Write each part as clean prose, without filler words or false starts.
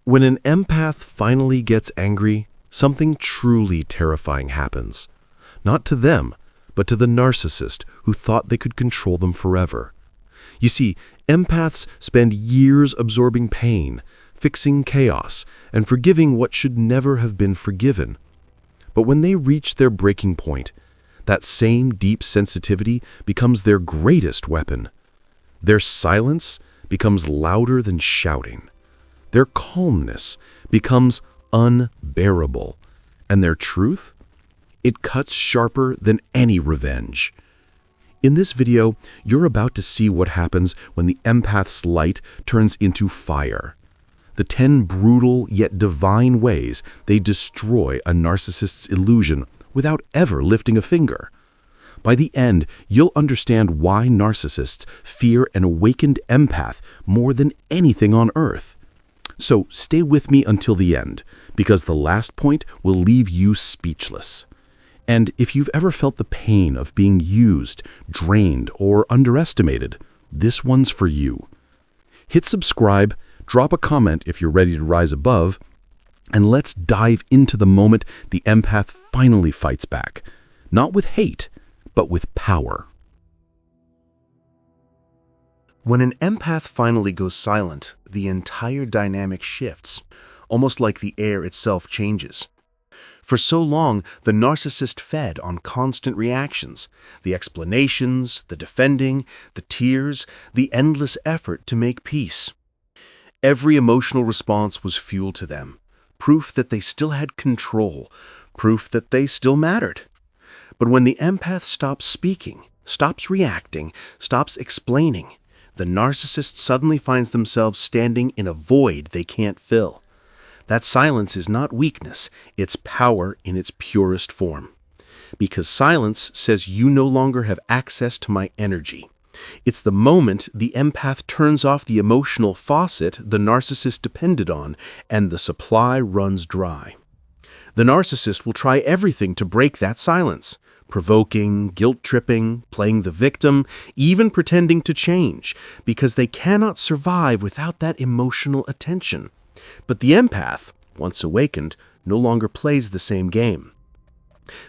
When an empath finally gets angry, something truly terrifying happens. Not to them, but to the narcissist who thought they could control them forever. You see, empaths spend years absorbing pain, fixing chaos, and forgiving what should never have been forgiven. But when they reach their breaking point, that same deep sensitivity becomes their greatest weapon. Their silence becomes louder than shouting. Their calmness becomes unbearable. And their truth? It cuts sharper than any revenge. In this video, you're about to see what happens when the empath's light turns into fire. The 10 brutal yet divine ways they destroy a narcissist's illusion without ever lifting a finger. By the end, you'll understand why narcissists fear an awakened empath more than anything on earth. So stay with me until the end, because the last point will leave you speechless. And if you've ever felt the pain of being used, drained, or underestimated, this one's for you. Hit subscribe, drop a comment if you're ready to rise above, and let's dive into the moment the empath finally fights back. Not with hate, but with power. When an empath finally goes silent, the entire dynamic shifts, almost like the air itself changes. For so long, the narcissist fed on constant reactions, the explanations, the defending, the tears, the endless effort to make peace. Every emotional response was fuel to them, proof that they still had control, proof that they still mattered. But when the empath stops speaking, stops reacting, stops explaining, the narcissist suddenly finds themselves standing in a void they can't fill. That silence is not weakness, it's power in its purest form. Because silence says you no longer have access to my energy. It's the moment the empath turns off the emotional faucet the narcissist depended on, and the supply runs dry. The narcissist will try everything to break that silence. Provoking, guilt-tripping, playing the victim, even pretending to change, because they cannot survive without that emotional attention. But the empath, once awakened, no longer plays the same game.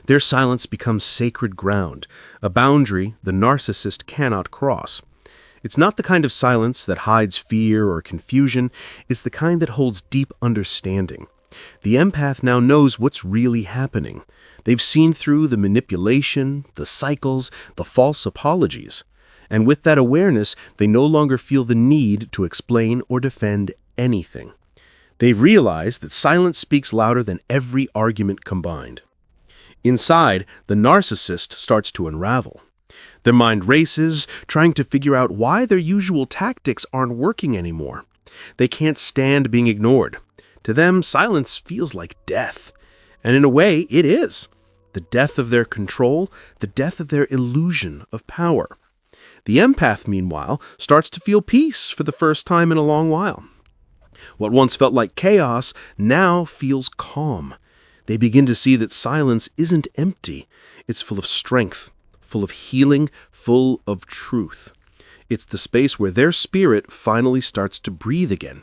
Their silence becomes sacred ground, a boundary the narcissist cannot cross. It's not the kind of silence that hides fear or confusion, it's the kind that holds deep understanding. The empath now knows what's really happening. They've seen through the manipulation, the cycles, the false apologies. And with that awareness, they no longer feel the need to explain or defend anything. They've realized that silence speaks louder than every argument combined. Inside, the narcissist starts to unravel. Their mind races, trying to figure out why their usual tactics aren't working anymore. They can't stand being ignored. To them, silence feels like death. And in a way, it is. The death of their control, the death of their illusion of power. The empath, meanwhile, starts to feel peace for the first time in a long while. What once felt like chaos now feels calm. They begin to see that silence isn't empty. It's full of strength, full of healing, full of truth. It's the space where their spirit finally starts to breathe again.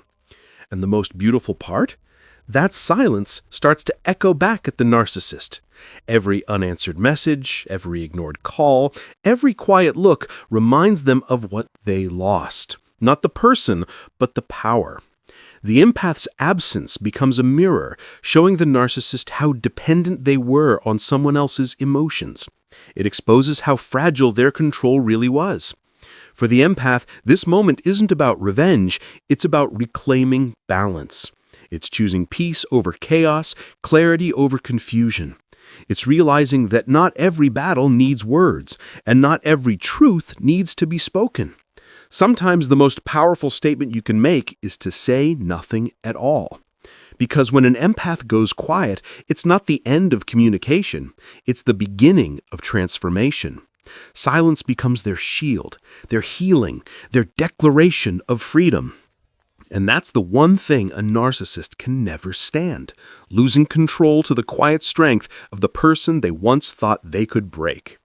And the most beautiful part? That silence starts to echo back at the narcissist. Every unanswered message, every ignored call, every quiet look reminds them of what they lost. Not the person, but the power. The empath's absence becomes a mirror, showing the narcissist how dependent they were on someone else's emotions. It exposes how fragile their control really was. For the empath, this moment isn't about revenge, it's about reclaiming balance. It's choosing peace over chaos, clarity over confusion. It's realizing that not every battle needs words, and not every truth needs to be spoken. Sometimes the most powerful statement you can make is to say nothing at all. Because when an empath goes quiet, it's not the end of communication, it's the beginning of transformation. Silence becomes their shield, their healing, their declaration of freedom. And that's the one thing a narcissist can never stand, losing control to the quiet strength of the person they once thought they could break.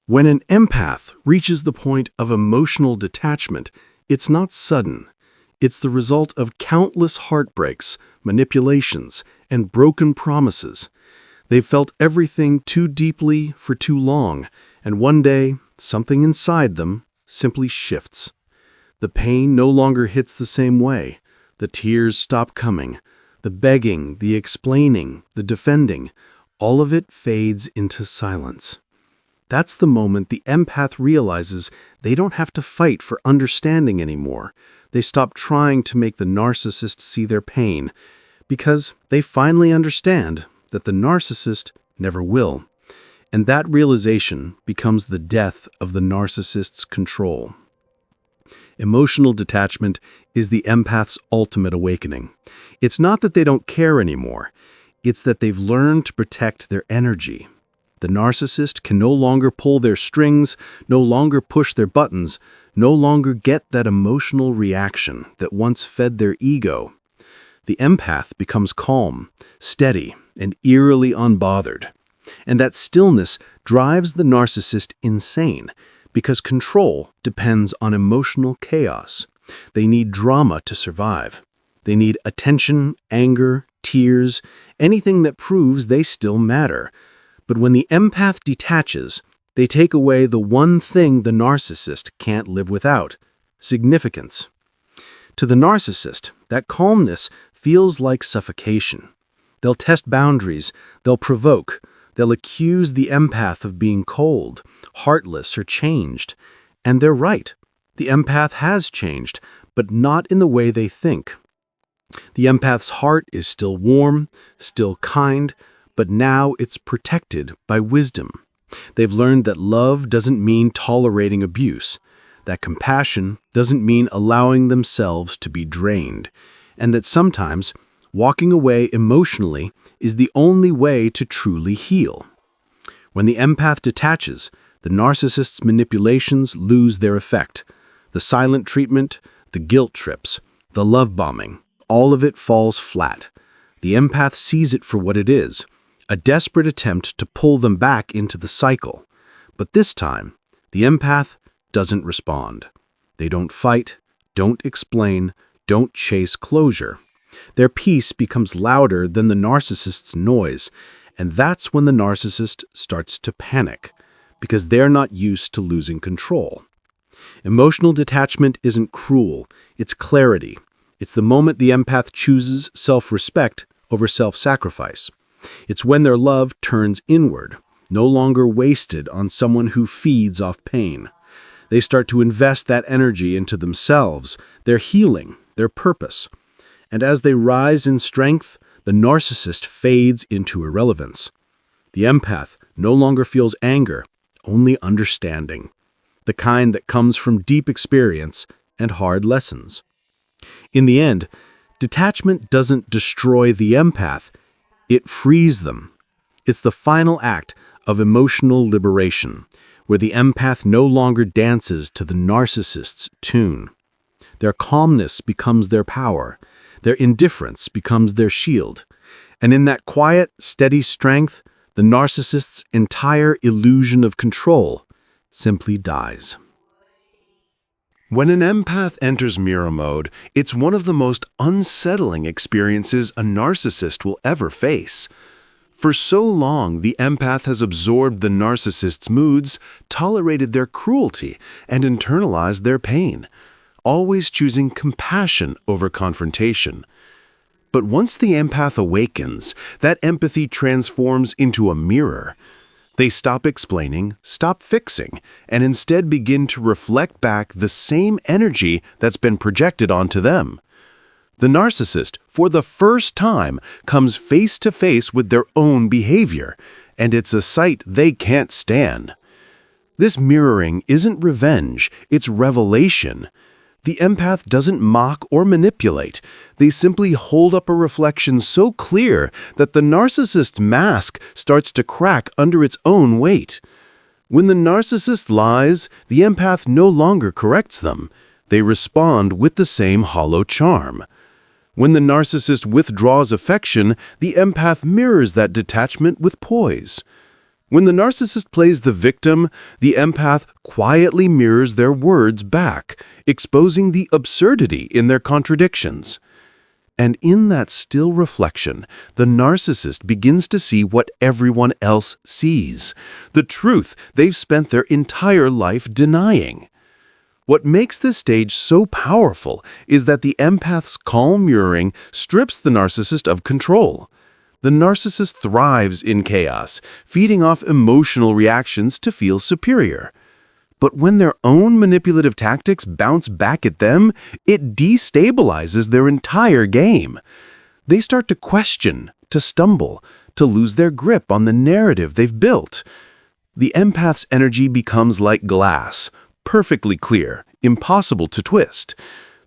When an empath reaches the point of emotional detachment, It's not sudden. It's the result of countless heartbreaks, manipulations, and broken promises. They've felt everything too deeply for too long, and one day, something inside them simply shifts. The pain no longer hits the same way. The tears stop coming. The begging, the explaining, the defending, all of it fades into silence. That's the moment the empath realizes they don't have to fight for understanding anymore. They stop trying to make the narcissist see their pain, because they finally understand that the narcissist never will. And that realization becomes the death of the narcissist's control. Emotional detachment is the empath's ultimate awakening. It's not that they don't care anymore. It's that they've learned to protect their energy. The narcissist can no longer pull their strings, no longer push their buttons, no longer get that emotional reaction that once fed their ego. The empath becomes calm, steady, and eerily unbothered. And that stillness drives the narcissist insane, because control depends on emotional chaos. They need drama to survive. They need attention, anger, tears, anything that proves they still matter. But when the empath detaches, they take away the one thing the narcissist can't live without: significance. To the narcissist, that calmness feels like suffocation. They'll test boundaries, they'll provoke, they'll accuse the empath of being cold, heartless, or changed. And they're right. The empath has changed, but not in the way they think. The empath's heart is still warm, still kind, but now it's protected by wisdom. They've learned that love doesn't mean tolerating abuse, that compassion doesn't mean allowing themselves to be drained, and that sometimes walking away emotionally is the only way to truly heal. When the empath detaches, the narcissist's manipulations lose their effect. The silent treatment, the guilt trips, the love bombing, all of it falls flat. The empath sees it for what it is: a desperate attempt to pull them back into the cycle. But this time, the empath doesn't respond. They don't fight, don't explain, don't chase closure. Their peace becomes louder than the narcissist's noise, and that's when the narcissist starts to panic, because they're not used to losing control. Emotional detachment isn't cruel, it's clarity. It's the moment the empath chooses self-respect over self-sacrifice. It's when their love turns inward, no longer wasted on someone who feeds off pain. They start to invest that energy into themselves, their healing, their purpose. And as they rise in strength, the narcissist fades into irrelevance. The empath no longer feels anger, only understanding, the kind that comes from deep experience and hard lessons. In the end, detachment doesn't destroy the empath, it frees them. It's the final act of emotional liberation, where the empath no longer dances to the narcissist's tune. Their calmness becomes their power, their indifference becomes their shield, and in that quiet, steady strength, the narcissist's entire illusion of control simply dies. When an empath enters mirror mode, it's one of the most unsettling experiences a narcissist will ever face. For so long, the empath has absorbed the narcissist's moods, tolerated their cruelty, and internalized their pain, always choosing compassion over confrontation. But once the empath awakens, that empathy transforms into a mirror. They stop explaining, stop fixing, and instead begin to reflect back the same energy that's been projected onto them. The narcissist, for the first time, comes face to face with their own behavior, and it's a sight they can't stand. This mirroring isn't revenge, it's revelation. The empath doesn't mock or manipulate. They simply hold up a reflection so clear that the narcissist's mask starts to crack under its own weight. When the narcissist lies, the empath no longer corrects them. They respond with the same hollow charm. When the narcissist withdraws affection, the empath mirrors that detachment with poise. When the narcissist plays the victim, the empath quietly mirrors their words back, exposing the absurdity in their contradictions. And in that still reflection, the narcissist begins to see what everyone else sees, the truth they've spent their entire life denying. What makes this stage so powerful is that the empath's calm mirroring strips the narcissist of control. The narcissist thrives in chaos, feeding off emotional reactions to feel superior. But when their own manipulative tactics bounce back at them, it destabilizes their entire game. They start to question, to stumble, to lose their grip on the narrative they've built. The empath's energy becomes like glass, perfectly clear, impossible to twist.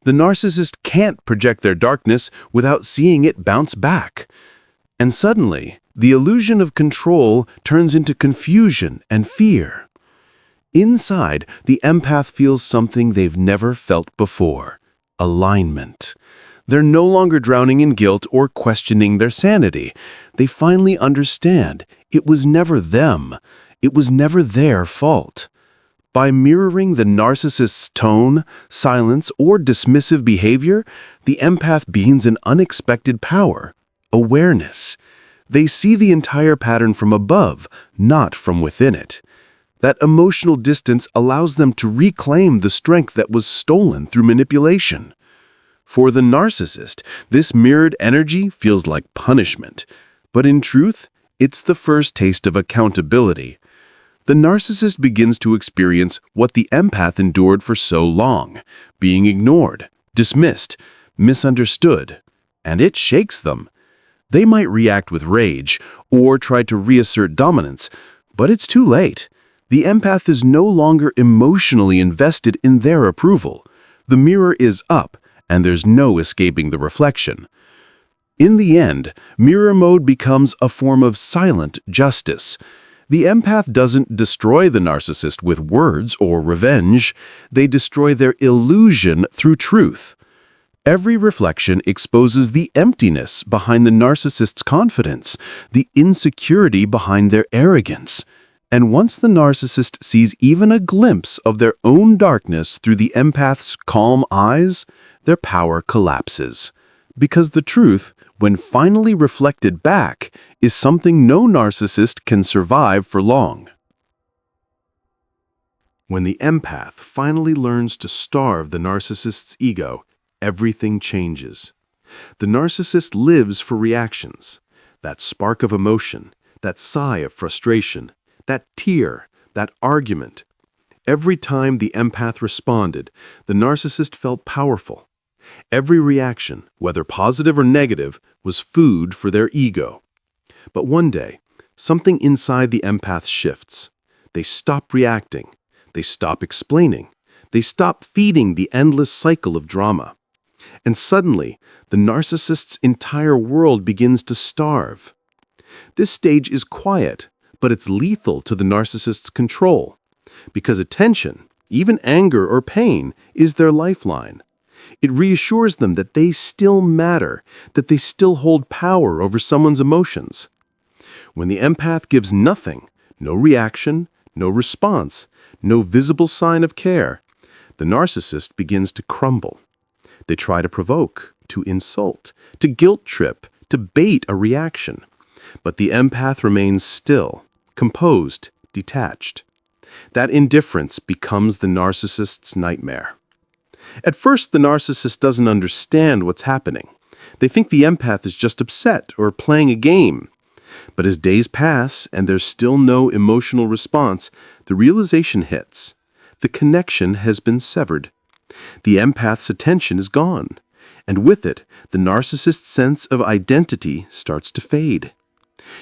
The narcissist can't project their darkness without seeing it bounce back. And suddenly, the illusion of control turns into confusion and fear. Inside, the empath feels something they've never felt before: alignment. They're no longer drowning in guilt or questioning their sanity. They finally understand it was never them. It was never their fault. By mirroring the narcissist's tone, silence, or dismissive behavior, the empath gains an unexpected power: awareness. They see the entire pattern from above, not from within it. That emotional distance allows them to reclaim the strength that was stolen through manipulation. For the narcissist, this mirrored energy feels like punishment. But in truth, it's the first taste of accountability. The narcissist begins to experience what the empath endured for so long: being ignored, dismissed, misunderstood. And it shakes them. They might react with rage or try to reassert dominance, but it's too late. The empath is no longer emotionally invested in their approval. The mirror is up, and there's no escaping the reflection. In the end, mirror mode becomes a form of silent justice. The empath doesn't destroy the narcissist with words or revenge. They destroy their illusion through truth. Every reflection exposes the emptiness behind the narcissist's confidence, the insecurity behind their arrogance. And once the narcissist sees even a glimpse of their own darkness through the empath's calm eyes, their power collapses. Because the truth, when finally reflected back, is something no narcissist can survive for long. When the empath finally learns to starve the narcissist's ego, everything changes. The narcissist lives for reactions, that spark of emotion, that sigh of frustration, that tear, that argument. Every time the empath responded, the narcissist felt powerful. Every reaction, whether positive or negative, was food for their ego. But one day, something inside the empath shifts. They stop reacting. They stop explaining. They stop feeding the endless cycle of drama. And suddenly, the narcissist's entire world begins to starve. This stage is quiet, but it's lethal to the narcissist's control, because attention, even anger or pain, is their lifeline. It reassures them that they still matter, that they still hold power over someone's emotions. When the empath gives nothing, no reaction, no response, no visible sign of care, the narcissist begins to crumble. They try to provoke, to insult, to guilt trip, to bait a reaction. But the empath remains still, composed, detached. That indifference becomes the narcissist's nightmare. At first, the narcissist doesn't understand what's happening. They think the empath is just upset or playing a game. But as days pass and there's still no emotional response, the realization hits. The connection has been severed. The empath's attention is gone, and with it, the narcissist's sense of identity starts to fade.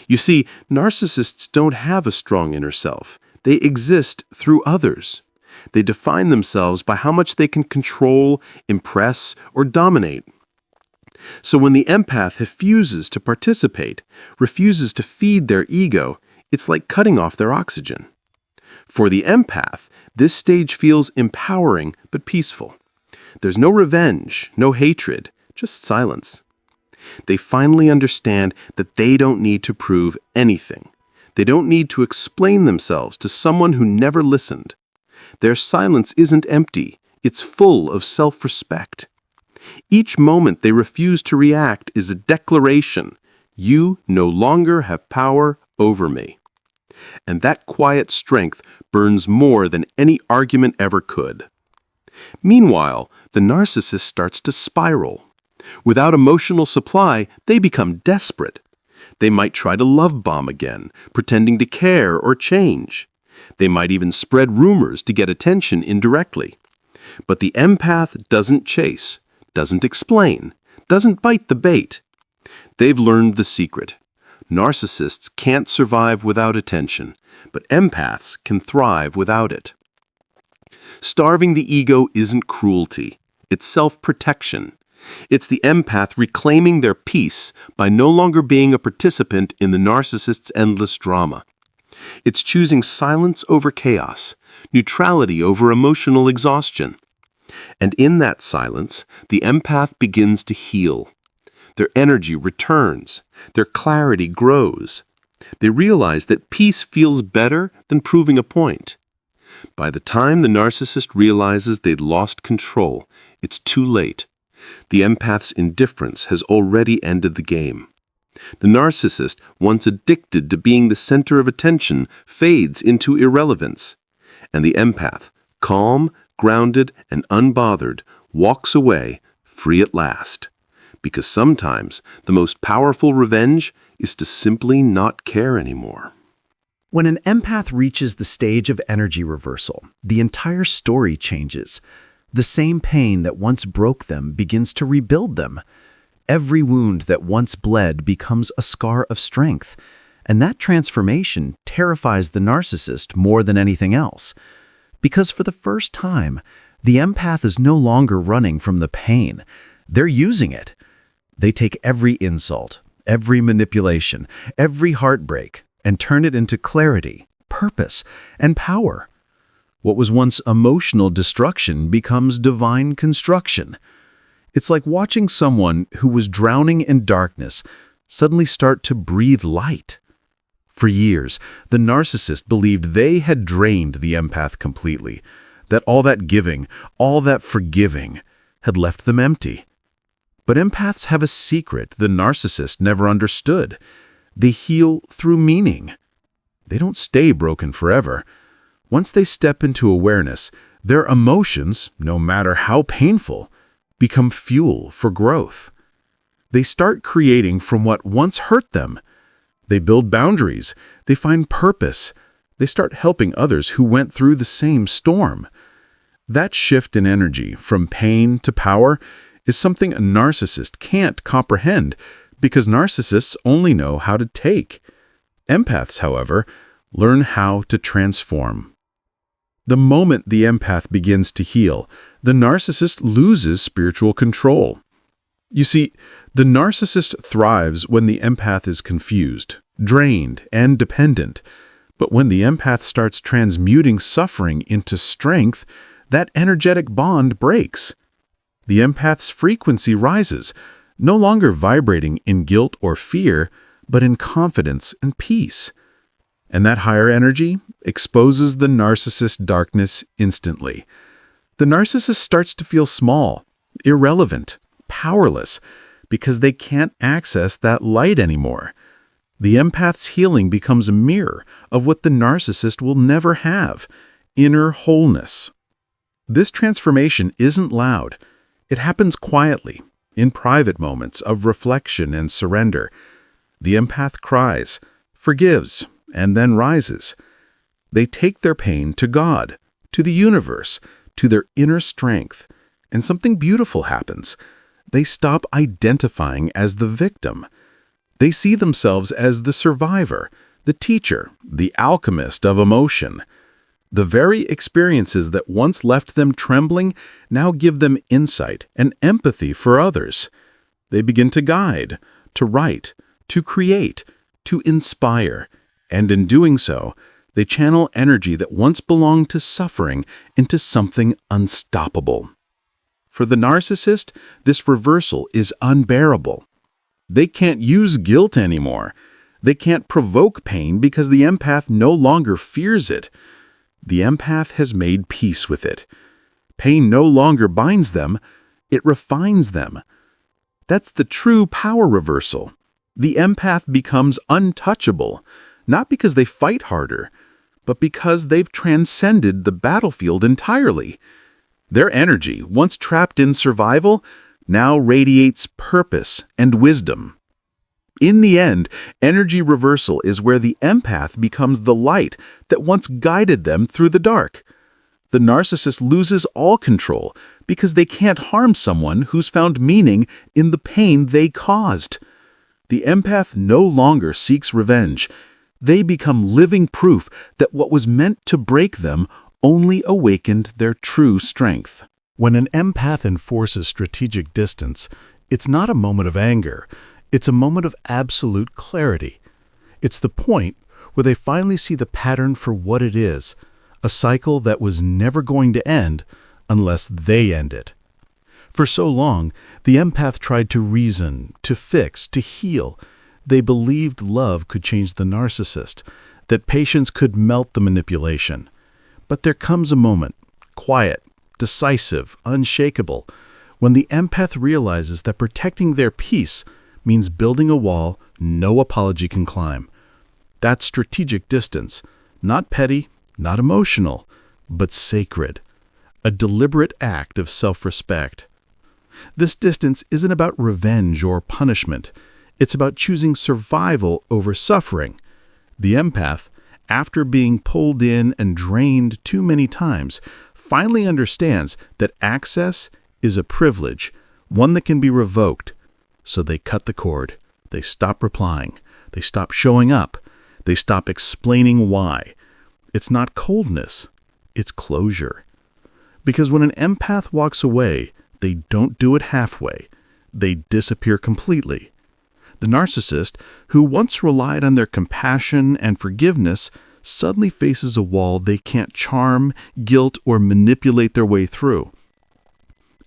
You see, narcissists don't have a strong inner self. They exist through others. They define themselves by how much they can control, impress, or dominate. So when the empath refuses to participate, refuses to feed their ego, it's like cutting off their oxygen. For the empath, this stage feels empowering but peaceful. There's no revenge, no hatred, just silence. They finally understand that they don't need to prove anything. They don't need to explain themselves to someone who never listened. Their silence isn't empty, it's full of self-respect. Each moment they refuse to react is a declaration, "You no longer have power over me." And that quiet strength burns more than any argument ever could. Meanwhile, the narcissist starts to spiral. Without emotional supply, they become desperate. They might try to love bomb again, pretending to care or change. They might even spread rumors to get attention indirectly. But the empath doesn't chase, doesn't explain, doesn't bite the bait. They've learned the secret. Narcissists can't survive without attention, but empaths can thrive without it. Starving the ego isn't cruelty, it's self-protection. It's the empath reclaiming their peace by no longer being a participant in the narcissist's endless drama. It's choosing silence over chaos, neutrality over emotional exhaustion. And in that silence, the empath begins to heal. Their energy returns, their clarity grows. They realize that peace feels better than proving a point. By the time the narcissist realizes they'd lost control, it's too late. The empath's indifference has already ended the game. The narcissist, once addicted to being the center of attention, fades into irrelevance. And the empath, calm, grounded, and unbothered, walks away, free at last. Because sometimes the most powerful revenge is to simply not care anymore. When an empath reaches the stage of energy reversal, the entire story changes. The same pain that once broke them begins to rebuild them. Every wound that once bled becomes a scar of strength, and that transformation terrifies the narcissist more than anything else. Because for the first time, the empath is no longer running from the pain. They're using it. They take every insult, every manipulation, every heartbreak, and turn it into clarity, purpose, and power. What was once emotional destruction becomes divine construction. It's like watching someone who was drowning in darkness suddenly start to breathe light. For years, the narcissist believed they had drained the empath completely, that all that giving, all that forgiving, had left them empty. But empaths have a secret the narcissist never understood. They heal through meaning. They don't stay broken forever. Once they step into awareness, their emotions, no matter how painful, become fuel for growth. They start creating from what once hurt them. They build boundaries. They find purpose. They start helping others who went through the same storm. That shift in energy from pain to power is something a narcissist can't comprehend because narcissists only know how to take. Empaths, however, learn how to transform. The moment the empath begins to heal, the narcissist loses spiritual control. You see, the narcissist thrives when the empath is confused, drained, and dependent. But when the empath starts transmuting suffering into strength, that energetic bond breaks. The empath's frequency rises, no longer vibrating in guilt or fear, but in confidence and peace. And that higher energy exposes the narcissist's darkness instantly. The narcissist starts to feel small, irrelevant, powerless, because they can't access that light anymore. The empath's healing becomes a mirror of what the narcissist will never have: inner wholeness. This transformation isn't loud. It happens quietly, in private moments of reflection and surrender. The empath cries, forgives, and then rises. They take their pain to God, to the universe, to their inner strength, and something beautiful happens. They stop identifying as the victim. They see themselves as the survivor, the teacher, the alchemist of emotion. The very experiences that once left them trembling now give them insight and empathy for others. They begin to guide, to write, to create, to inspire, and in doing so, they channel energy that once belonged to suffering into something unstoppable. For the narcissist, this reversal is unbearable. They can't use guilt anymore. They can't provoke pain because the empath no longer fears it. The empath has made peace with it. Pain no longer binds them, it refines them. That's the true power reversal. The empath becomes untouchable, not because they fight harder, but because they've transcended the battlefield entirely. Their energy, once trapped in survival, now radiates purpose and wisdom. In the end, energy reversal is where the empath becomes the light that once guided them through the dark. The narcissist loses all control because they can't harm someone who's found meaning in the pain they caused. The empath no longer seeks revenge. They become living proof that what was meant to break them only awakened their true strength. When an empath enforces strategic distance, it's not a moment of anger. It's a moment of absolute clarity. It's the point where they finally see the pattern for what it is, a cycle that was never going to end unless they end it. For so long, the empath tried to reason, to fix, to heal. They believed love could change the narcissist, that patience could melt the manipulation. But there comes a moment, quiet, decisive, unshakable, when the empath realizes that protecting their peace means building a wall no apology can climb. That's strategic distance, not petty, not emotional, but sacred, a deliberate act of self-respect. This distance isn't about revenge or punishment. It's about choosing survival over suffering. The empath, after being pulled in and drained too many times, finally understands that access is a privilege, one that can be revoked. So they cut the cord. They stop replying. They stop showing up. They stop explaining why. It's not coldness. It's closure. Because when an empath walks away, they don't do it halfway. They disappear completely. The narcissist, who once relied on their compassion and forgiveness, suddenly faces a wall they can't charm, guilt, or manipulate their way through.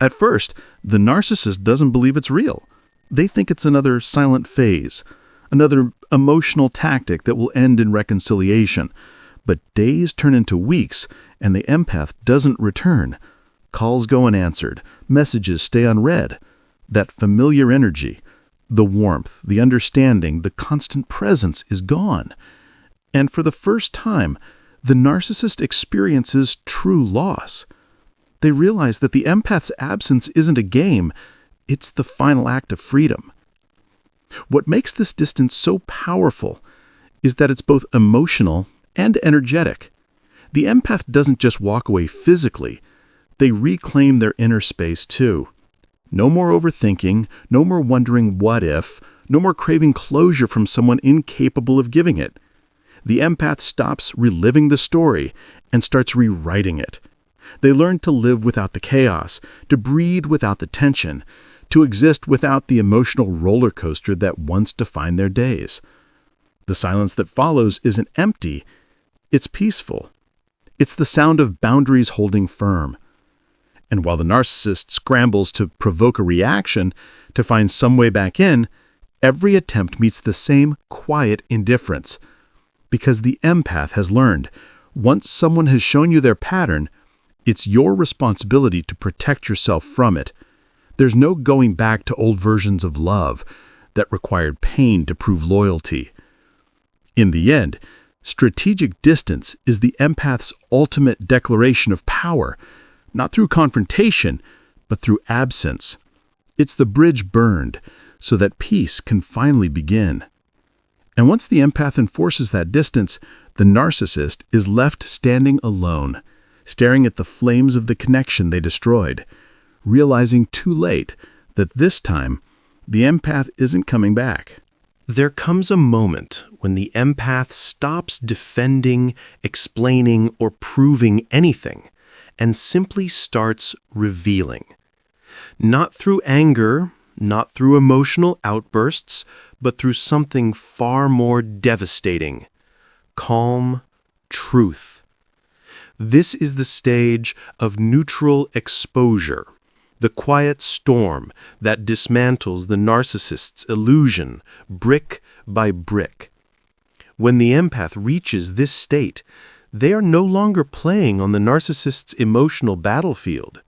At first, the narcissist doesn't believe it's real. They think it's another silent phase, another emotional tactic that will end in reconciliation. But days turn into weeks, and the empath doesn't return. Calls go unanswered, messages stay unread. That familiar energy, the warmth, the understanding, the constant presence is gone. And for the first time, the narcissist experiences true loss. They realize that the empath's absence isn't a game, it's the final act of freedom. What makes this distance so powerful is that it's both emotional and energetic. The empath doesn't just walk away physically, they reclaim their inner space too. No more overthinking, no more wondering what if, no more craving closure from someone incapable of giving it. The empath stops reliving the story and starts rewriting it. They learn to live without the chaos, to breathe without the tension, to exist without the emotional roller coaster that once defined their days. The silence that follows isn't empty, it's peaceful. It's the sound of boundaries holding firm. And while the narcissist scrambles to provoke a reaction, to find some way back in, every attempt meets the same quiet indifference. Because the empath has learned, once someone has shown you their pattern, it's your responsibility to protect yourself from it. There's no going back to old versions of love that required pain to prove loyalty. In the end, strategic distance is the empath's ultimate declaration of power, not through confrontation, but through absence. It's the bridge burned so that peace can finally begin. And once the empath enforces that distance, the narcissist is left standing alone, staring at the flames of the connection they destroyed, realizing too late that this time, the empath isn't coming back. There comes a moment when the empath stops defending, explaining, or proving anything, and simply starts revealing. Not through anger, not through emotional outbursts, but through something far more devastating: calm truth. This is the stage of neutral exposure, the quiet storm that dismantles the narcissist's illusion brick by brick. When the empath reaches this state, they are no longer playing on the narcissist's emotional battlefield.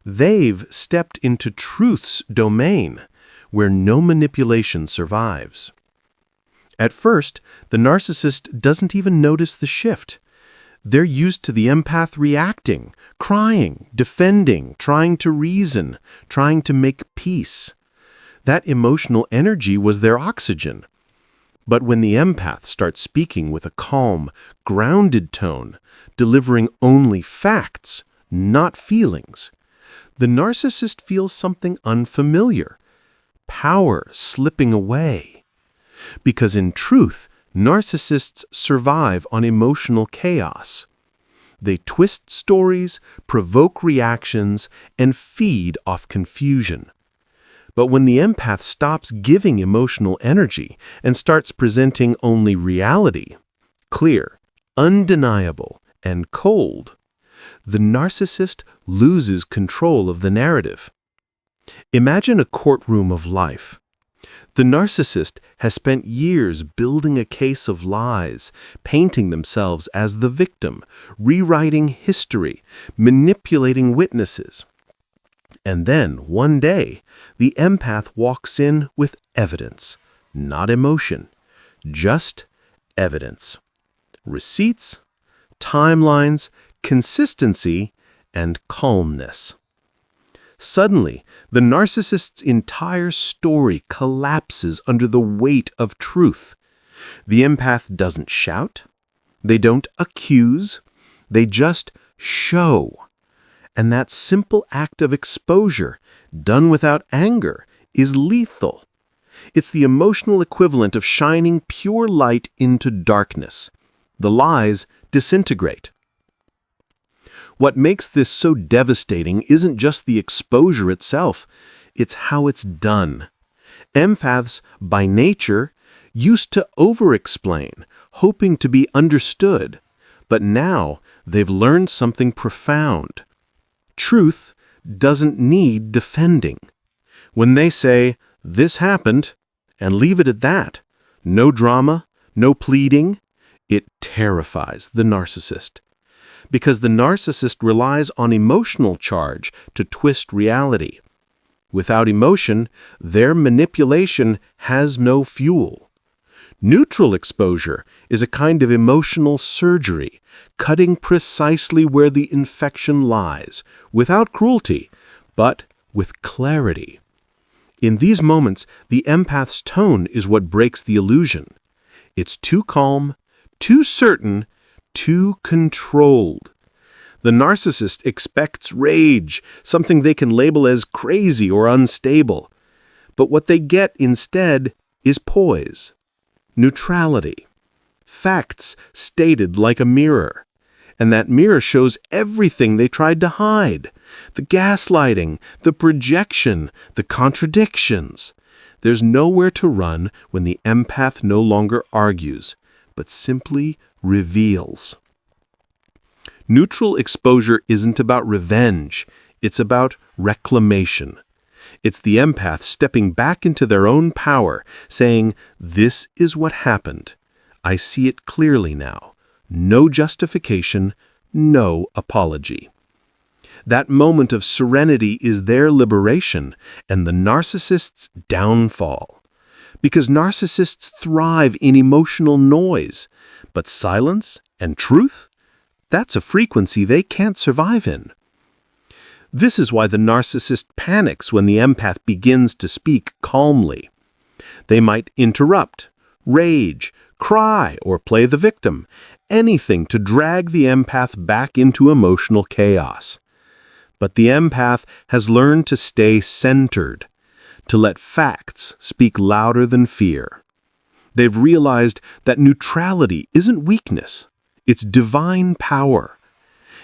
They've stepped into truth's domain, where no manipulation survives. At first, the narcissist doesn't even notice the shift. They're used to the empath reacting, crying, defending, trying to reason, trying to make peace. That emotional energy was their oxygen. But when the empath starts speaking with a calm, grounded tone, delivering only facts, not feelings, the narcissist feels something unfamiliar, power slipping away. Because in truth, narcissists survive on emotional chaos. They twist stories, provoke reactions, and feed off confusion. But when the empath stops giving emotional energy and starts presenting only reality, clear, undeniable, and cold, the narcissist loses control of the narrative. Imagine a courtroom of life. The narcissist has spent years building a case of lies, painting themselves as the victim, rewriting history, manipulating witnesses. And then, one day, the empath walks in with evidence, not emotion, just evidence. Receipts, timelines, consistency, and calmness. Suddenly, the narcissist's entire story collapses under the weight of truth. The empath doesn't shout. They don't accuse. They just show. And that simple act of exposure, done without anger, is lethal. It's the emotional equivalent of shining pure light into darkness. The lies disintegrate. What makes this so devastating isn't just the exposure itself, it's how it's done. Empaths, by nature, used to over-explain, hoping to be understood, but now they've learned something profound. Truth doesn't need defending. When they say, "This happened," and leave it at that, no drama, no pleading, it terrifies the narcissist. Because the narcissist relies on emotional charge to twist reality. Without emotion, their manipulation has no fuel. Neutral exposure is a kind of emotional surgery, cutting precisely where the infection lies, without cruelty, but with clarity. In these moments, the empath's tone is what breaks the illusion. It's too calm, too certain, too controlled. The narcissist expects rage, something they can label as crazy or unstable. But what they get instead is poise, neutrality, facts stated like a mirror. And that mirror shows everything they tried to hide. The gaslighting, the projection, the contradictions. There's nowhere to run when the empath no longer argues, but simply reveals. Neutral exposure isn't about revenge, it's about reclamation. It's the empath stepping back into their own power, saying, "This is what happened. I see it clearly now. No justification, no apology." That moment of serenity is their liberation and the narcissist's downfall. Because narcissists thrive in emotional noise, but silence and truth, that's a frequency they can't survive in. This is why the narcissist panics when the empath begins to speak calmly. They might interrupt, rage, cry, or play the victim, anything to drag the empath back into emotional chaos. But the empath has learned to stay centered, to let facts speak louder than fear. They've realized that neutrality isn't weakness, it's divine power.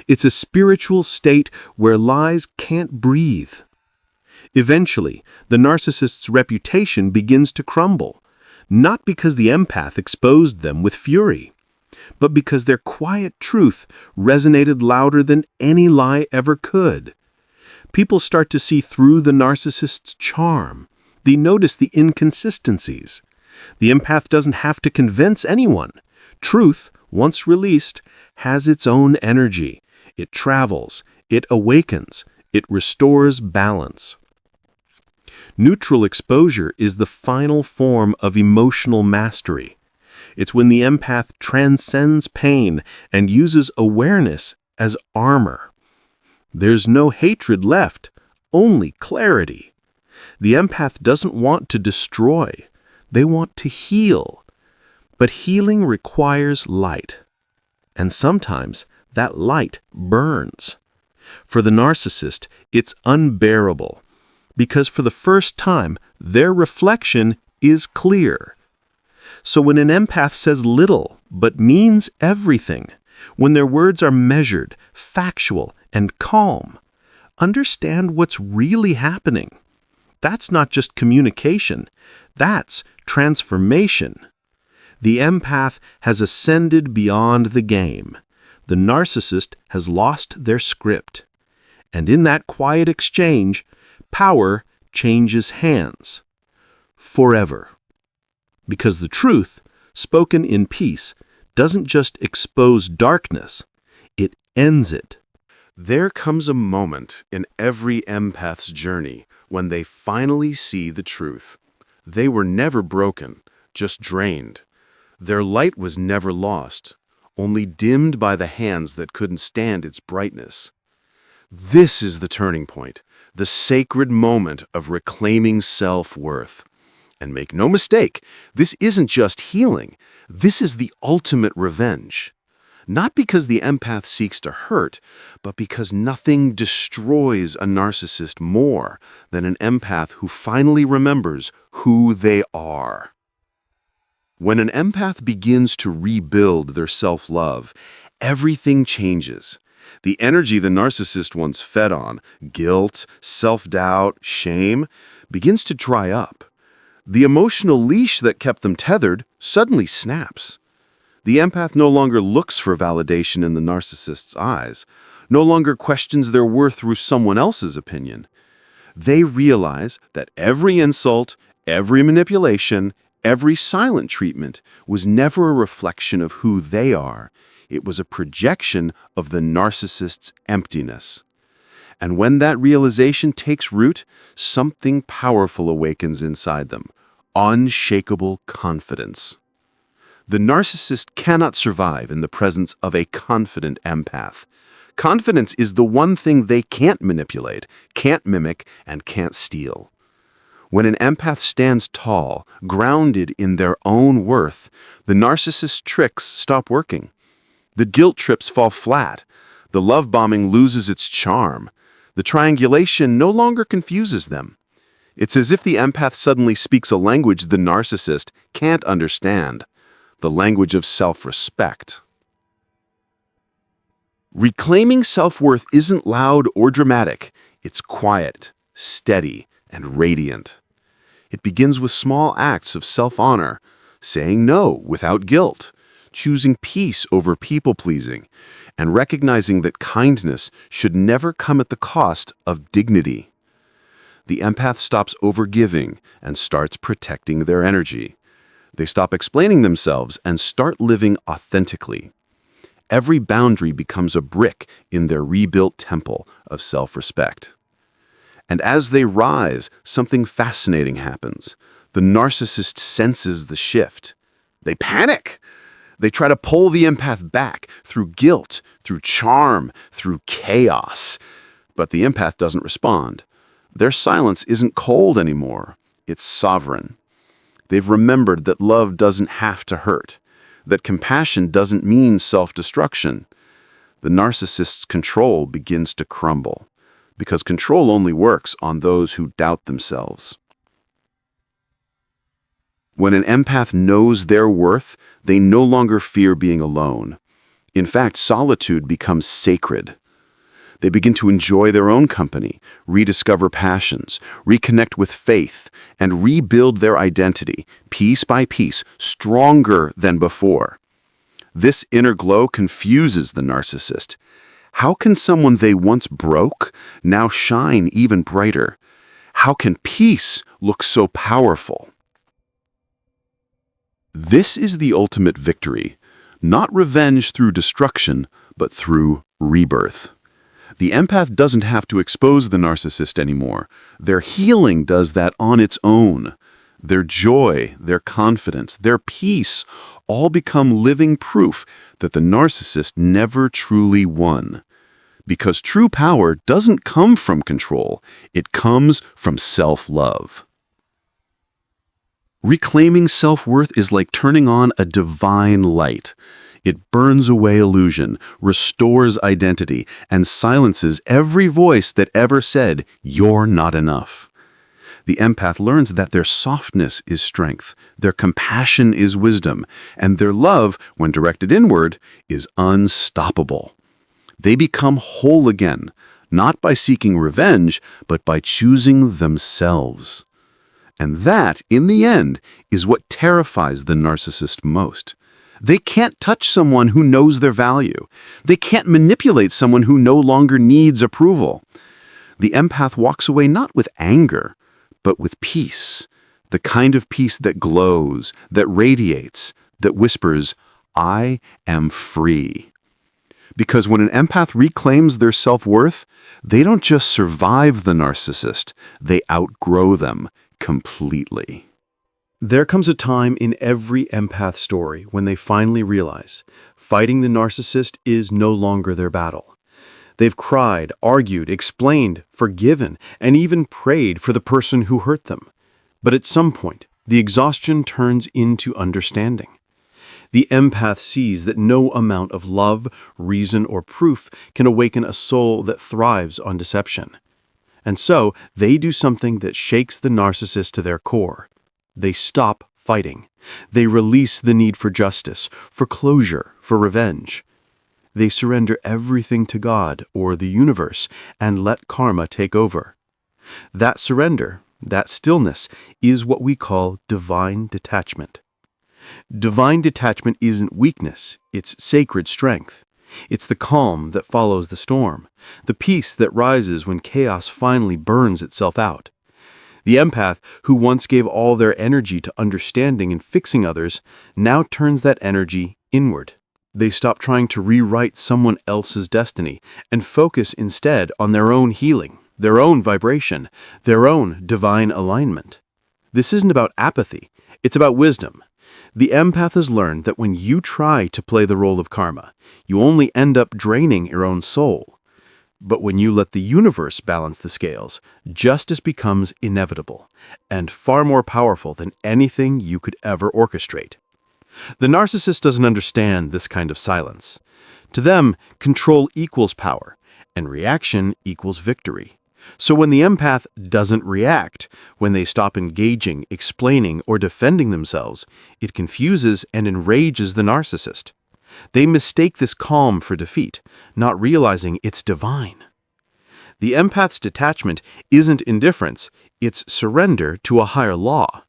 It's a spiritual state where lies can't breathe. Eventually, the narcissist's reputation begins to crumble, not because the empath exposed them with fury, but because their quiet truth resonated louder than any lie ever could. People start to see through the narcissist's charm. They notice the inconsistencies. The empath doesn't have to convince anyone. Truth, once released, has its own energy. It travels, it awakens, it restores balance. Neutral exposure is the final form of emotional mastery. It's when the empath transcends pain and uses awareness as armor. There's no hatred left, only clarity. The empath doesn't want to destroy. They want to heal. But healing requires light. And sometimes that light burns. For the narcissist, it's unbearable, because for the first time, their reflection is clear. So when an empath says little but means everything, when their words are measured, factual, and calm, understand what's really happening. That's not just communication, that's transformation. The empath has ascended beyond the game. The narcissist has lost their script. And in that quiet exchange, power changes hands. Forever. Because the truth, spoken in peace, doesn't just expose darkness, it ends it. There comes a moment in every empath's journey when they finally see the truth. They were never broken, just drained. Their light was never lost, only dimmed by the hands that couldn't stand its brightness. This is the turning point, the sacred moment of reclaiming self-worth. And make no mistake, this isn't just healing. This is the ultimate revenge. Not because the empath seeks to hurt, but because nothing destroys a narcissist more than an empath who finally remembers who they are. When an empath begins to rebuild their self-love, everything changes. The energy the narcissist once fed on, guilt, self-doubt, shame, begins to dry up. The emotional leash that kept them tethered suddenly snaps. The empath no longer looks for validation in the narcissist's eyes, no longer questions their worth through someone else's opinion. They realize that every insult, every manipulation, every silent treatment was never a reflection of who they are. It was a projection of the narcissist's emptiness. And when that realization takes root, something powerful awakens inside them. Unshakable confidence. The narcissist cannot survive in the presence of a confident empath. Confidence is the one thing they can't manipulate, can't mimic, and can't steal. When an empath stands tall, grounded in their own worth, the narcissist's tricks stop working. The guilt trips fall flat. The love bombing loses its charm. The triangulation no longer confuses them. It's as if the empath suddenly speaks a language the narcissist can't understand, the language of self-respect. Reclaiming self-worth isn't loud or dramatic. It's quiet, steady, and radiant. It begins with small acts of self-honor, saying no without guilt, choosing peace over people-pleasing, and recognizing that kindness should never come at the cost of dignity. The empath stops overgiving and starts protecting their energy. They stop explaining themselves and start living authentically. Every boundary becomes a brick in their rebuilt temple of self-respect. And as they rise, something fascinating happens. The narcissist senses the shift. They panic. They try to pull the empath back through guilt, through charm, through chaos. But the empath doesn't respond. Their silence isn't cold anymore. It's sovereign. They've remembered that love doesn't have to hurt, that compassion doesn't mean self-destruction. The narcissist's control begins to crumble, because control only works on those who doubt themselves. When an empath knows their worth, they no longer fear being alone. In fact, solitude becomes sacred. They begin to enjoy their own company, rediscover passions, reconnect with faith, and rebuild their identity, piece by piece, stronger than before. This inner glow confuses the narcissist. How can someone they once broke now shine even brighter? How can peace look so powerful? This is the ultimate victory, not revenge through destruction, but through rebirth. The empath doesn't have to expose the narcissist anymore. Their healing does that on its own. Their joy, their confidence, their peace all become living proof that the narcissist never truly won. Because true power doesn't come from control, it comes from self-love. Reclaiming self-worth is like turning on a divine light. It burns away illusion, restores identity, and silences every voice that ever said, "You're not enough." The empath learns that their softness is strength, their compassion is wisdom, and their love, when directed inward, is unstoppable. They become whole again, not by seeking revenge, but by choosing themselves. And that, in the end, is what terrifies the narcissist most. They can't touch someone who knows their value. They can't manipulate someone who no longer needs approval. The empath walks away not with anger, but with peace, the kind of peace that glows, that radiates, that whispers, "I am free." Because when an empath reclaims their self-worth, they don't just survive the narcissist, they outgrow them completely. There comes a time in every empath story when they finally realize fighting the narcissist is no longer their battle. They've cried, argued, explained, forgiven, and even prayed for the person who hurt them. But at some point, the exhaustion turns into understanding. The empath sees that no amount of love, reason, or proof can awaken a soul that thrives on deception. And so, they do something that shakes the narcissist to their core. They stop fighting. They release the need for justice, for closure, for revenge. They surrender everything to God or the universe and let karma take over. That surrender, that stillness, is what we call divine detachment. Divine detachment isn't weakness, it's sacred strength. It's the calm that follows the storm, the peace that rises when chaos finally burns itself out. The empath, who once gave all their energy to understanding and fixing others, now turns that energy inward. They stop trying to rewrite someone else's destiny and focus instead on their own healing, their own vibration, their own divine alignment. This isn't about apathy, it's about wisdom. The empath has learned that when you try to play the role of karma, you only end up draining your own soul. But when you let the universe balance the scales, justice becomes inevitable and far more powerful than anything you could ever orchestrate. The narcissist doesn't understand this kind of silence. To them, control equals power, and reaction equals victory. So when the empath doesn't react, when they stop engaging, explaining, or defending themselves, it confuses and enrages the narcissist. They mistake this calm for defeat, not realizing it's divine. The empath's detachment isn't indifference, it's surrender to a higher law.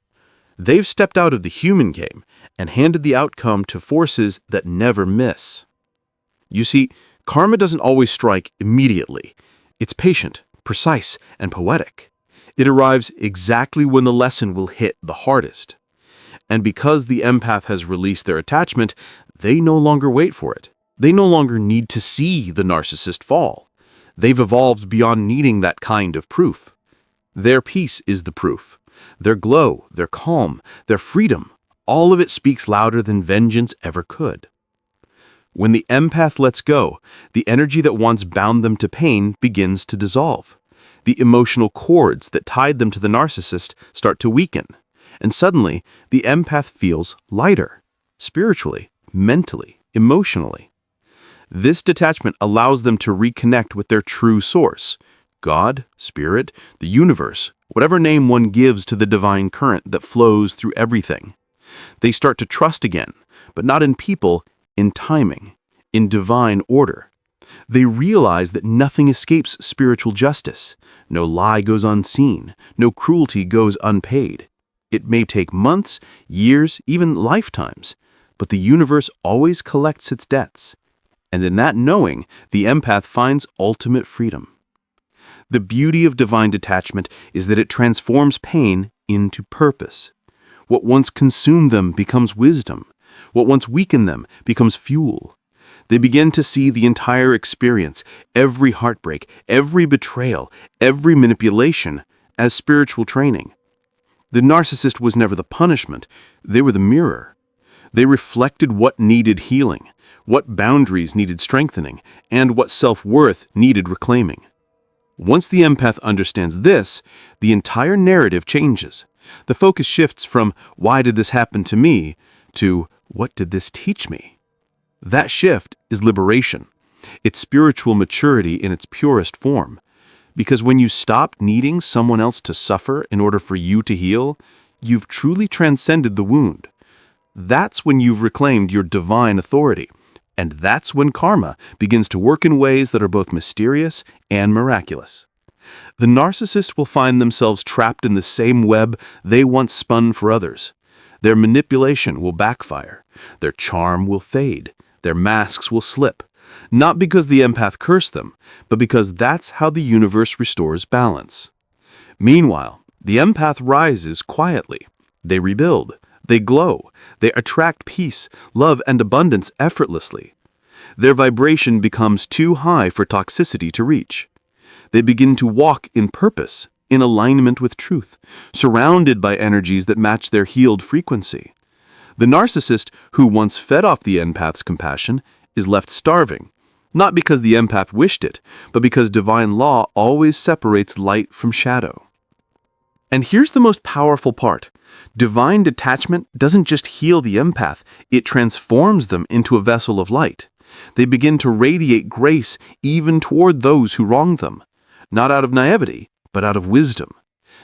They've stepped out of the human game and handed the outcome to forces that never miss. You see, karma doesn't always strike immediately. It's patient, precise, and poetic. It arrives exactly when the lesson will hit the hardest. And because the empath has released their attachment, they no longer wait for it. They no longer need to see the narcissist fall. They've evolved beyond needing that kind of proof. Their peace is the proof. Their glow, their calm, their freedom, all of it speaks louder than vengeance ever could. When the empath lets go, the energy that once bound them to pain begins to dissolve. The emotional cords that tied them to the narcissist start to weaken. And suddenly, the empath feels lighter, spiritually, mentally, emotionally. This detachment allows them to reconnect with their true source, God, Spirit, the universe, whatever name one gives to the divine current that flows through everything. They start to trust again, but not in people, in timing, in divine order. They realize that nothing escapes spiritual justice. No lie goes unseen. No cruelty goes unpaid. It may take months, years, even lifetimes, but the universe always collects its debts. And in that knowing, the empath finds ultimate freedom. The beauty of divine detachment is that it transforms pain into purpose. What once consumed them becomes wisdom. What once weakened them becomes fuel. They begin to see the entire experience, every heartbreak, every betrayal, every manipulation, as spiritual training. The narcissist was never the punishment, they were the mirror. They reflected what needed healing, what boundaries needed strengthening, and what self-worth needed reclaiming. Once the empath understands this, the entire narrative changes. The focus shifts from "why did this happen to me" to "what did this teach me?" That shift is liberation. It's spiritual maturity in its purest form. Because when you stop needing someone else to suffer in order for you to heal, you've truly transcended the wound. That's when you've reclaimed your divine authority. And that's when karma begins to work in ways that are both mysterious and miraculous. The narcissist will find themselves trapped in the same web they once spun for others. Their manipulation will backfire. Their charm will fade. Their masks will slip. Not because the empath cursed them, but because that's how the universe restores balance. Meanwhile, the empath rises quietly. They rebuild. They glow. They attract peace, love, and abundance effortlessly. Their vibration becomes too high for toxicity to reach. They begin to walk in purpose, in alignment with truth, surrounded by energies that match their healed frequency. The narcissist, who once fed off the empath's compassion, is left starving, not because the empath wished it, but because divine law always separates light from shadow. And here's the most powerful part. Divine detachment doesn't just heal the empath, it transforms them into a vessel of light. They begin to radiate grace even toward those who wronged them, not out of naivety, but out of wisdom.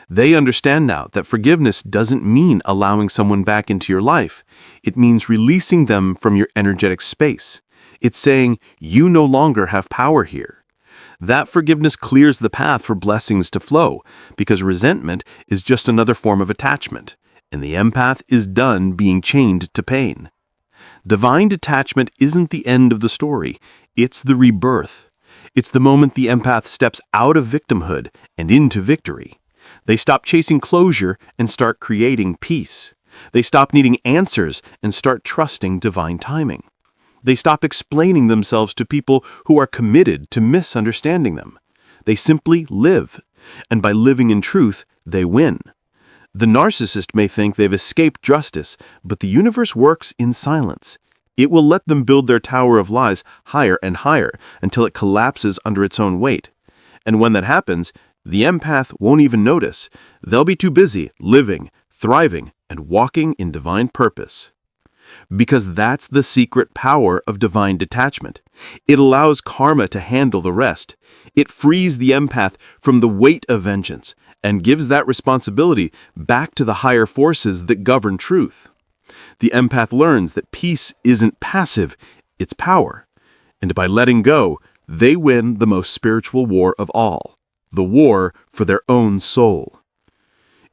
They understand now that forgiveness doesn't mean allowing someone back into your life. It means releasing them from your energetic space. It's saying, you no longer have power here. That forgiveness clears the path for blessings to flow, because resentment is just another form of attachment, and the empath is done being chained to pain. Divine detachment isn't the end of the story, it's the rebirth. It's the moment the empath steps out of victimhood and into victory. They stop chasing closure and start creating peace. They stop needing answers and start trusting divine timing. They stop explaining themselves to people who are committed to misunderstanding them. They simply live, and by living in truth, they win. The narcissist may think they've escaped justice, but the universe works in silence. It will let them build their tower of lies higher and higher until it collapses under its own weight. And when that happens, the empath won't even notice. They'll be too busy living, thriving, and walking in divine purpose. Because that's the secret power of divine detachment. It allows karma to handle the rest. It frees the empath from the weight of vengeance and gives that responsibility back to the higher forces that govern truth. The empath learns that peace isn't passive, it's power. And by letting go, they win the most spiritual war of all, the war for their own soul.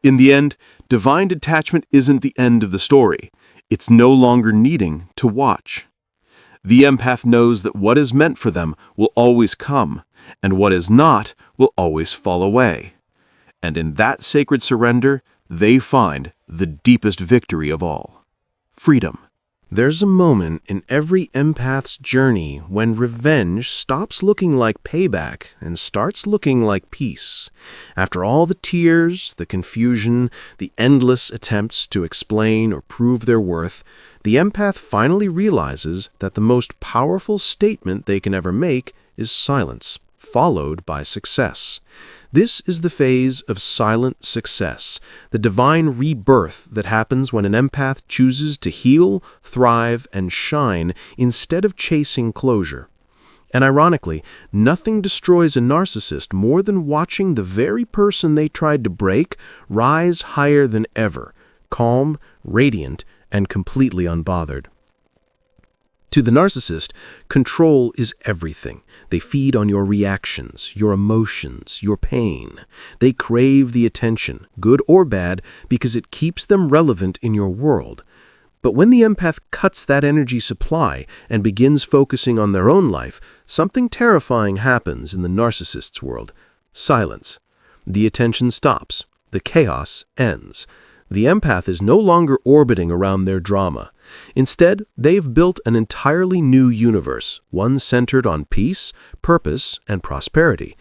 In the end, divine detachment isn't the end of the story. It's no longer needing to watch. The empath knows that what is meant for them will always come, and what is not will always fall away. And in that sacred surrender, they find the deepest victory of all: freedom. There's a moment in every empath's journey when revenge stops looking like payback and starts looking like peace. After all the tears, the confusion, the endless attempts to explain or prove their worth, the empath finally realizes that the most powerful statement they can ever make is silence, followed by success. This is the phase of silent success, the divine rebirth that happens when an empath chooses to heal, thrive, and shine instead of chasing closure. And ironically, nothing destroys a narcissist more than watching the very person they tried to break rise higher than ever, calm, radiant, and completely unbothered. To the narcissist, control is everything. They feed on your reactions, your emotions, your pain. They crave the attention, good or bad, because it keeps them relevant in your world. But when the empath cuts that energy supply and begins focusing on their own life, something terrifying happens in the narcissist's world. Silence. The attention stops. The chaos ends. The empath is no longer orbiting around their drama. Instead, they've built an entirely new universe, one centered on peace, purpose, and prosperity.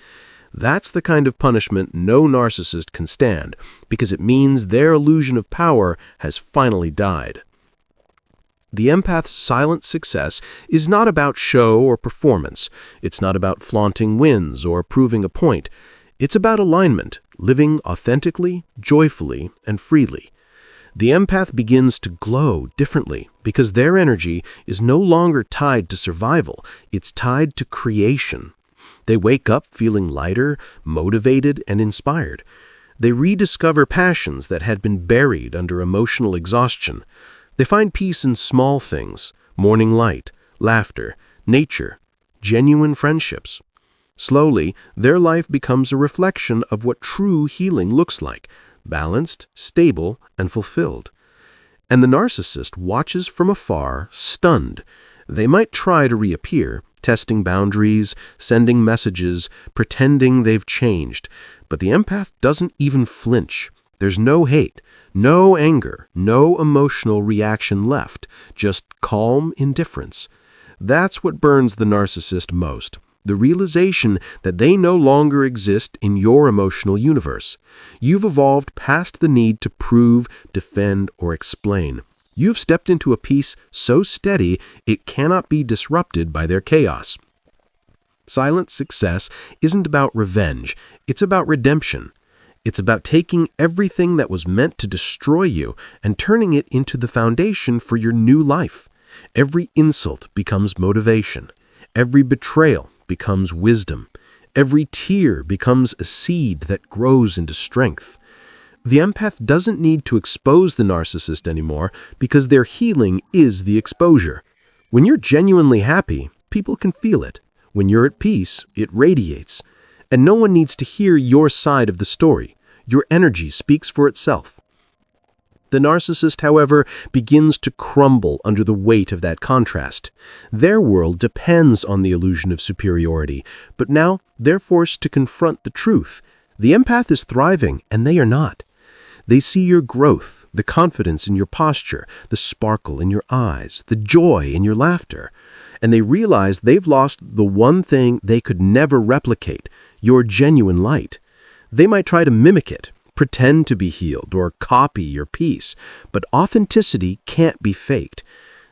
That's the kind of punishment no narcissist can stand, because it means their illusion of power has finally died. The empath's silent success is not about show or performance. It's not about flaunting wins or proving a point. It's about alignment, living authentically, joyfully, and freely. The empath begins to glow differently because their energy is no longer tied to survival. It's tied to creation. They wake up feeling lighter, motivated, and inspired. They rediscover passions that had been buried under emotional exhaustion. They find peace in small things: morning light, laughter, nature, genuine friendships. Slowly, their life becomes a reflection of what true healing looks like: balanced, stable, and fulfilled. And the narcissist watches from afar, stunned. They might try to reappear, testing boundaries, sending messages, pretending they've changed. But the empath doesn't even flinch. There's no hate, no anger, no emotional reaction left, just calm indifference. That's what burns the narcissist most: the realization that they no longer exist in your emotional universe. You've evolved past the need to prove, defend, or explain. You've stepped into a peace so steady it cannot be disrupted by their chaos. Silent success isn't about revenge, it's about redemption. It's about taking everything that was meant to destroy you and turning it into the foundation for your new life. Every insult becomes motivation. Every betrayal becomes wisdom. Every tear becomes a seed that grows into strength. The empath doesn't need to expose the narcissist anymore because their healing is the exposure. When you're genuinely happy, people can feel it. When you're at peace, it radiates. And no one needs to hear your side of the story. Your energy speaks for itself. The narcissist, however, begins to crumble under the weight of that contrast. Their world depends on the illusion of superiority, but now they're forced to confront the truth. The empath is thriving, and they are not. They see your growth, the confidence in your posture, the sparkle in your eyes, the joy in your laughter, and they realize they've lost the one thing they could never replicate: your genuine light. They might try to mimic it, pretend to be healed, or copy your peace, but authenticity can't be faked.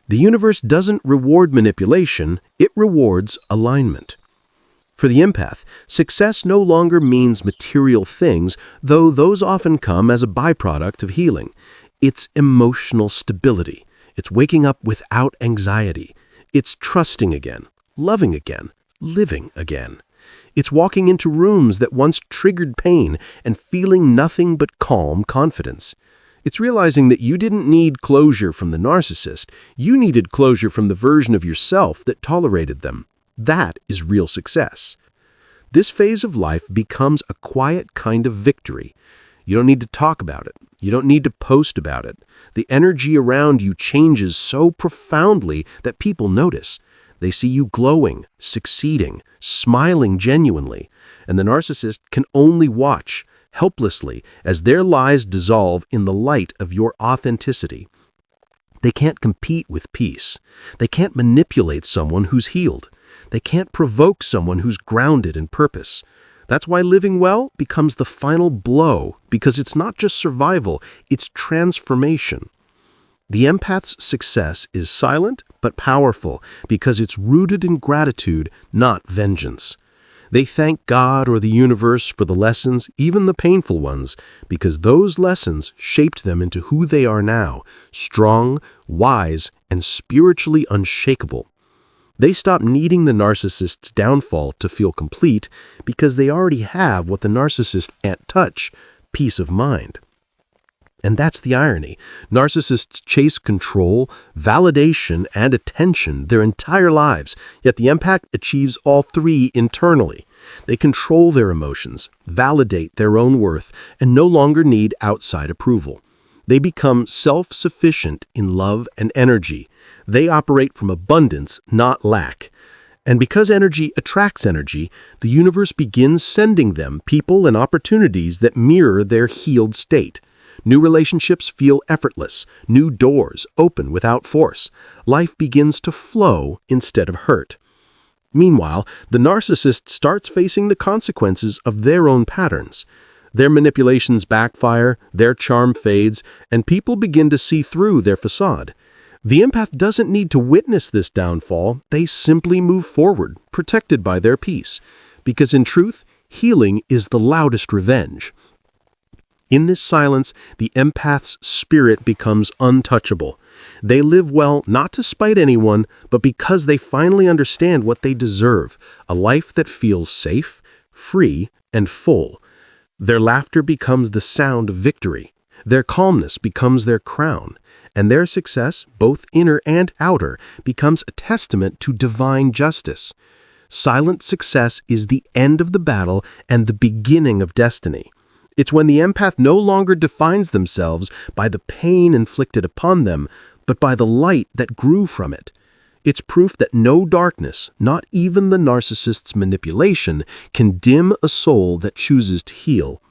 The universe doesn't reward manipulation, it rewards alignment. For the empath, success no longer means material things, though those often come as a byproduct of healing. It's emotional stability. It's waking up without anxiety. It's trusting again, loving again, living again. It's walking into rooms that once triggered pain and feeling nothing but calm confidence. It's realizing that you didn't need closure from the narcissist. You needed closure from the version of yourself that tolerated them. That is real success. This phase of life becomes a quiet kind of victory. You don't need to talk about it. You don't need to post about it. The energy around you changes so profoundly that people notice. They see you glowing, succeeding, smiling genuinely, and the narcissist can only watch, helplessly, as their lies dissolve in the light of your authenticity. They can't compete with peace. They can't manipulate someone who's healed. They can't provoke someone who's grounded in purpose. That's why living well becomes the final blow, because it's not just survival, it's transformation. The empath's success is silent but powerful because it's rooted in gratitude, not vengeance. They thank God or the universe for the lessons, even the painful ones, because those lessons shaped them into who they are now: strong, wise, and spiritually unshakable. They stop needing the narcissist's downfall to feel complete because they already have what the narcissist can't touch: peace of mind. And that's the irony. Narcissists chase control, validation, and attention their entire lives, yet the empath achieves all three internally. They control their emotions, validate their own worth, and no longer need outside approval. They become self-sufficient in love and energy. They operate from abundance, not lack. And because energy attracts energy, the universe begins sending them people and opportunities that mirror their healed state. New relationships feel effortless. New doors open without force. Life begins to flow instead of hurt. Meanwhile, the narcissist starts facing the consequences of their own patterns. Their manipulations backfire, their charm fades, and people begin to see through their facade. The empath doesn't need to witness this downfall, they simply move forward, protected by their peace. Because in truth, healing is the loudest revenge. In this silence, the empath's spirit becomes untouchable. They live well not to spite anyone, but because they finally understand what they deserve, a life that feels safe, free, and full. Their laughter becomes the sound of victory. Their calmness becomes their crown. And their success, both inner and outer, becomes a testament to divine justice. Silent success is the end of the battle and the beginning of destiny. It's when the empath no longer defines themselves by the pain inflicted upon them, but by the light that grew from it. It's proof that no darkness, not even the narcissist's manipulation, can dim a soul that chooses to heal.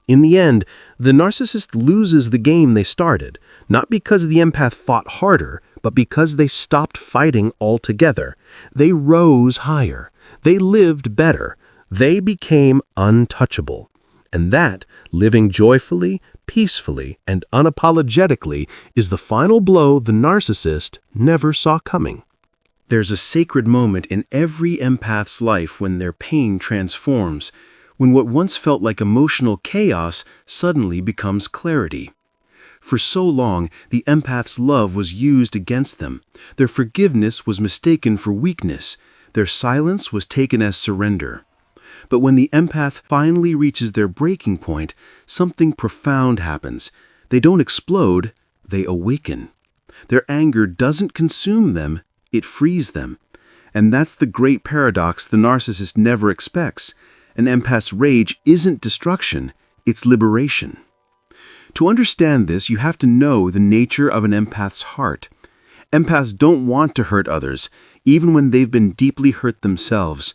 In the end, the narcissist loses the game they started, not because the empath fought harder, but because they stopped fighting altogether. They rose higher. They lived better. They became untouchable. And that, living joyfully, peacefully, and unapologetically, is the final blow the narcissist never saw coming. There's a sacred moment in every empath's life when their pain transforms, when what once felt like emotional chaos suddenly becomes clarity. For so long, the empath's love was used against them. Their forgiveness was mistaken for weakness. Their silence was taken as surrender. But when the empath finally reaches their breaking point, something profound happens. They don't explode, they awaken. Their anger doesn't consume them, it frees them. And that's the great paradox the narcissist never expects. An empath's rage isn't destruction, it's liberation. To understand this, you have to know the nature of an empath's heart. Empaths don't want to hurt others, even when they've been deeply hurt themselves.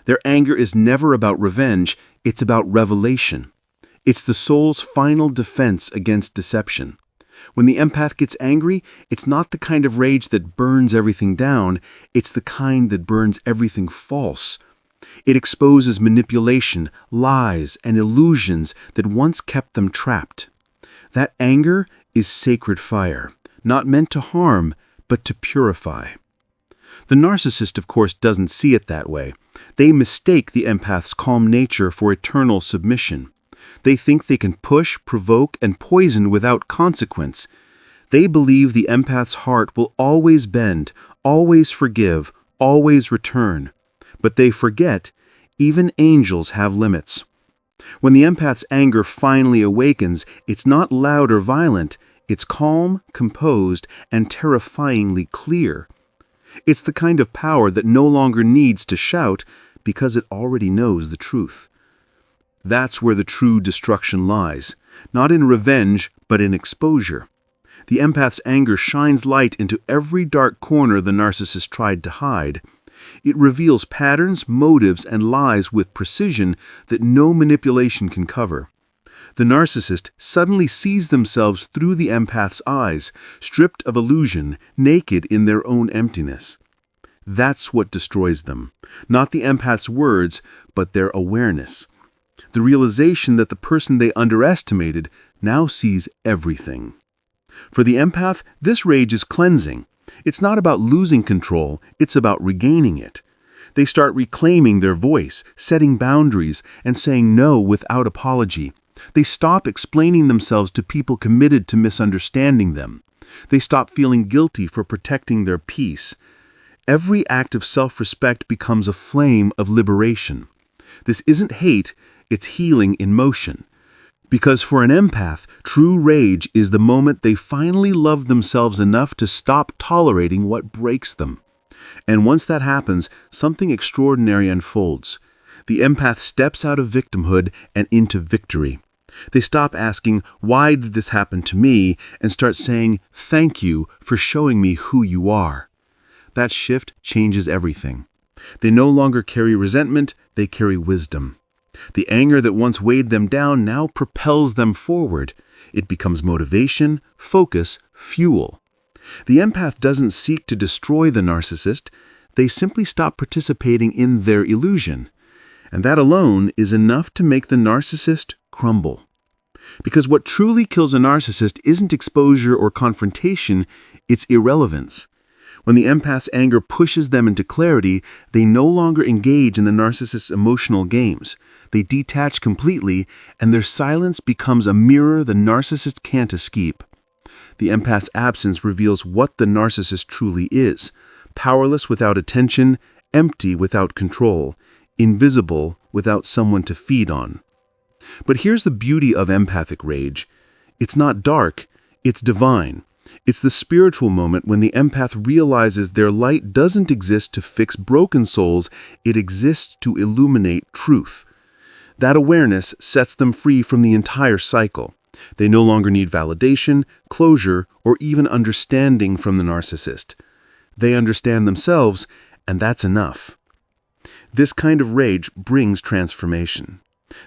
Their anger is never about revenge, it's about revelation. It's the soul's final defense against deception. When the empath gets angry, it's not the kind of rage that burns everything down, it's the kind that burns everything false. It exposes manipulation, lies, and illusions that once kept them trapped. That anger is sacred fire, not meant to harm, but to purify. The narcissist, of course, doesn't see it that way. They mistake the empath's calm nature for eternal submission. They think they can push, provoke, and poison without consequence. They believe the empath's heart will always bend, always forgive, always return. But they forget, even angels have limits. When the empath's anger finally awakens, it's not loud or violent, it's calm, composed, and terrifyingly clear. It's the kind of power that no longer needs to shout because it already knows the truth. That's where the true destruction lies, not in revenge, but in exposure. The empath's anger shines light into every dark corner the narcissist tried to hide. It reveals patterns, motives, and lies with precision that no manipulation can cover. The narcissist suddenly sees themselves through the empath's eyes, stripped of illusion, naked in their own emptiness. That's what destroys them. Not the empath's words, but their awareness. The realization that the person they underestimated now sees everything. For the empath, this rage is cleansing. It's not about losing control, it's about regaining it. They start reclaiming their voice, setting boundaries, and saying no without apology. They stop explaining themselves to people committed to misunderstanding them. They stop feeling guilty for protecting their peace. Every act of self-respect becomes a flame of liberation. This isn't hate, it's healing in motion. Because for an empath, true rage is the moment they finally love themselves enough to stop tolerating what breaks them. And once that happens, something extraordinary unfolds. The empath steps out of victimhood and into victory. They stop asking, "Why did this happen to me?" and start saying, "Thank you for showing me who you are." That shift changes everything. They no longer carry resentment, they carry wisdom. The anger that once weighed them down now propels them forward. It becomes motivation, focus, fuel. The empath doesn't seek to destroy the narcissist. They simply stop participating in their illusion. And that alone is enough to make the narcissist crumble. Because what truly kills a narcissist isn't exposure or confrontation, it's irrelevance. When the empath's anger pushes them into clarity, they no longer engage in the narcissist's emotional games. They detach completely, and their silence becomes a mirror the narcissist can't escape. The empath's absence reveals what the narcissist truly is: powerless without attention, empty without control, invisible without someone to feed on. But here's the beauty of empathic rage. It's not dark, it's divine. It's the spiritual moment when the empath realizes their light doesn't exist to fix broken souls, it exists to illuminate truth. That awareness sets them free from the entire cycle. They no longer need validation, closure, or even understanding from the narcissist. They understand themselves, and that's enough. This kind of rage brings transformation.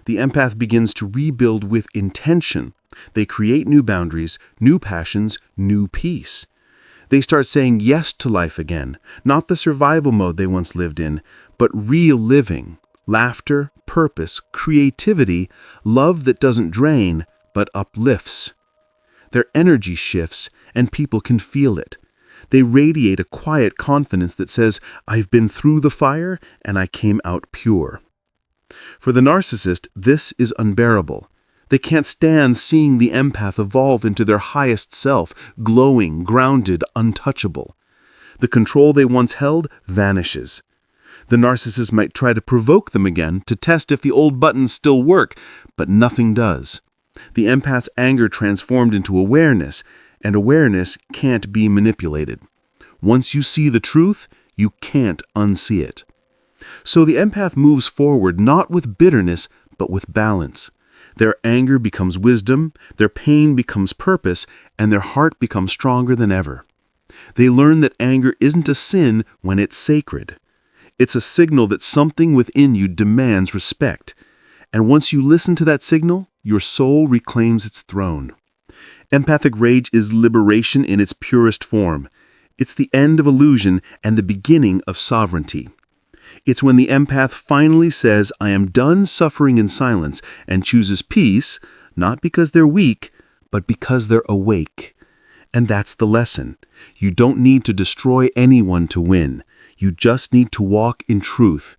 The empath begins to rebuild with intention. They create new boundaries, new passions, new peace. They start saying yes to life again, not the survival mode they once lived in, but real living, laughter, purpose, creativity, love that doesn't drain, but uplifts. Their energy shifts, and people can feel it. They radiate a quiet confidence that says, "I've been through the fire, and I came out pure." For the narcissist, this is unbearable. They can't stand seeing the empath evolve into their highest self, glowing, grounded, untouchable. The control they once held vanishes. The narcissist might try to provoke them again to test if the old buttons still work, but nothing does. The empath's anger transformed into awareness, and awareness can't be manipulated. Once you see the truth, you can't unsee it. So the empath moves forward not with bitterness, but with balance. Their anger becomes wisdom, their pain becomes purpose, and their heart becomes stronger than ever. They learn that anger isn't a sin when it's sacred. It's a signal that something within you demands respect. And once you listen to that signal, your soul reclaims its throne. Empathic rage is liberation in its purest form. It's the end of illusion and the beginning of sovereignty. It's when the empath finally says, "I am done suffering in silence," and chooses peace, not because they're weak, but because they're awake. And that's the lesson. You don't need to destroy anyone to win. You just need to walk in truth.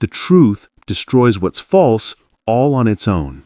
The truth destroys what's false all on its own.